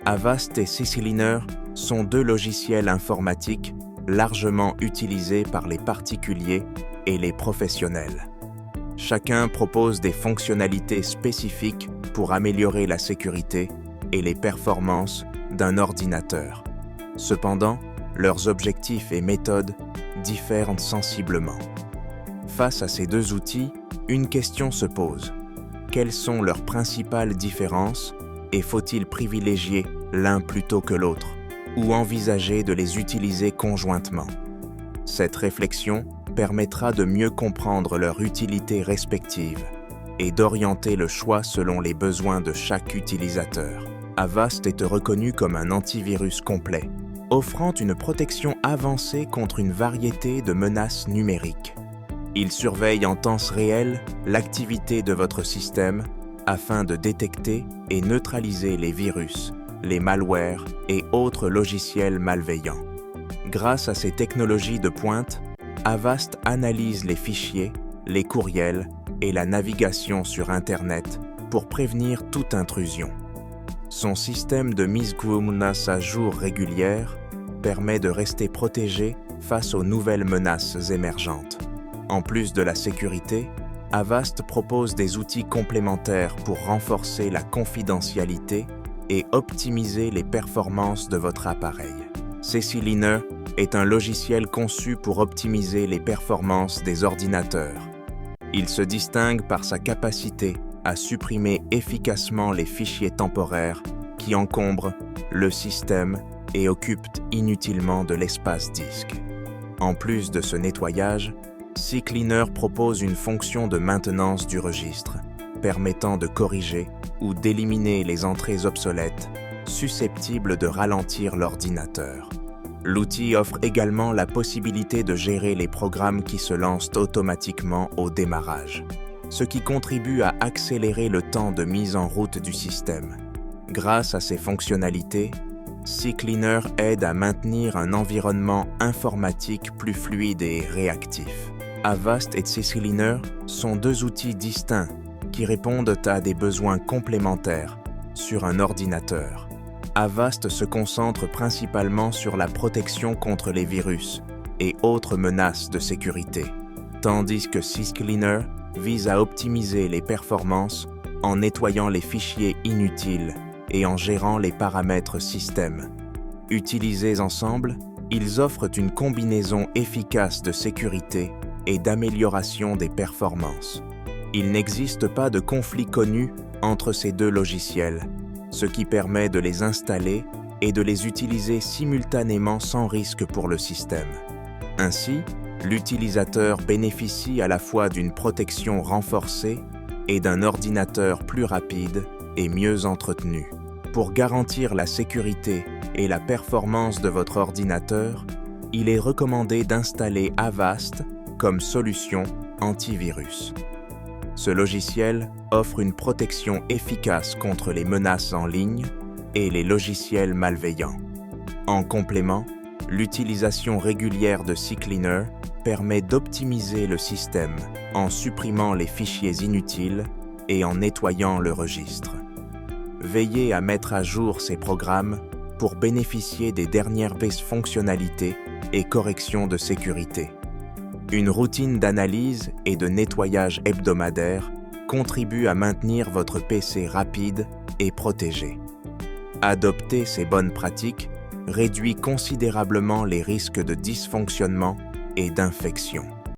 Avast et CCleaner sont deux logiciels informatiques largement utilisés par les particuliers et les professionnels. Chacun propose des fonctionnalités spécifiques pour améliorer la sécurité et les performances d'un ordinateur. Cependant, leurs objectifs et méthodes diffèrent sensiblement. Face à ces deux outils, une question se pose. Quelles sont leurs principales différences et faut-il privilégier l'un plutôt que l'autre ou envisager de les utiliser conjointement? Cette réflexion permettra de mieux comprendre leur utilité respective et d'orienter le choix selon les besoins de chaque utilisateur. Avast est reconnu comme un antivirus complet, offrant une protection avancée contre une variété de menaces numériques. Il surveille en temps réel l'activité de votre système afin de détecter et neutraliser les virus, les malwares et autres logiciels malveillants. Grâce à ces technologies de pointe, Avast analyse les fichiers, les courriels et la navigation sur Internet pour prévenir toute intrusion. Son système de mise à jour régulière permet de rester protégé face aux nouvelles menaces émergentes. En plus de la sécurité, Avast propose des outils complémentaires pour renforcer la confidentialité et optimiser les performances de votre appareil. CCleaner est un logiciel conçu pour optimiser les performances des ordinateurs. Il se distingue par sa capacité à supprimer efficacement les fichiers temporaires qui encombrent le système et occupent inutilement de l'espace disque. En plus de ce nettoyage, CCleaner propose une fonction de maintenance du registre, permettant de corriger ou d'éliminer les entrées obsolètes susceptibles de ralentir l'ordinateur. L'outil offre également la possibilité de gérer les programmes qui se lancent automatiquement au démarrage, ce qui contribue à accélérer le temps de mise en route du système. Grâce à ces fonctionnalités, CCleaner aide à maintenir un environnement informatique plus fluide et réactif. Avast et CCleaner sont deux outils distincts qui répondent à des besoins complémentaires sur un ordinateur. Avast se concentre principalement sur la protection contre les virus et autres menaces de sécurité, tandis que CCleaner vise à optimiser les performances en nettoyant les fichiers inutiles et en gérant les paramètres système. Utilisés ensemble, ils offrent une combinaison efficace de sécurité et d'amélioration des performances. Il n'existe pas de conflit connu entre ces deux logiciels, ce qui permet de les installer et de les utiliser simultanément sans risque pour le système. Ainsi, l'utilisateur bénéficie à la fois d'une protection renforcée et d'un ordinateur plus rapide et mieux entretenu. Pour garantir la sécurité et la performance de votre ordinateur, il est recommandé d'installer Avast comme solution antivirus. Ce logiciel offre une protection efficace contre les menaces en ligne et les logiciels malveillants. En complément, l'utilisation régulière de CCleaner permet d'optimiser le système en supprimant les fichiers inutiles et en nettoyant le registre. Veillez à mettre à jour ces programmes pour bénéficier des dernières fonctionnalités et corrections de sécurité. Une routine d'analyse et de nettoyage hebdomadaire contribue à maintenir votre PC rapide et protégé. Adopter ces bonnes pratiques réduit considérablement les risques de dysfonctionnement et d'infection.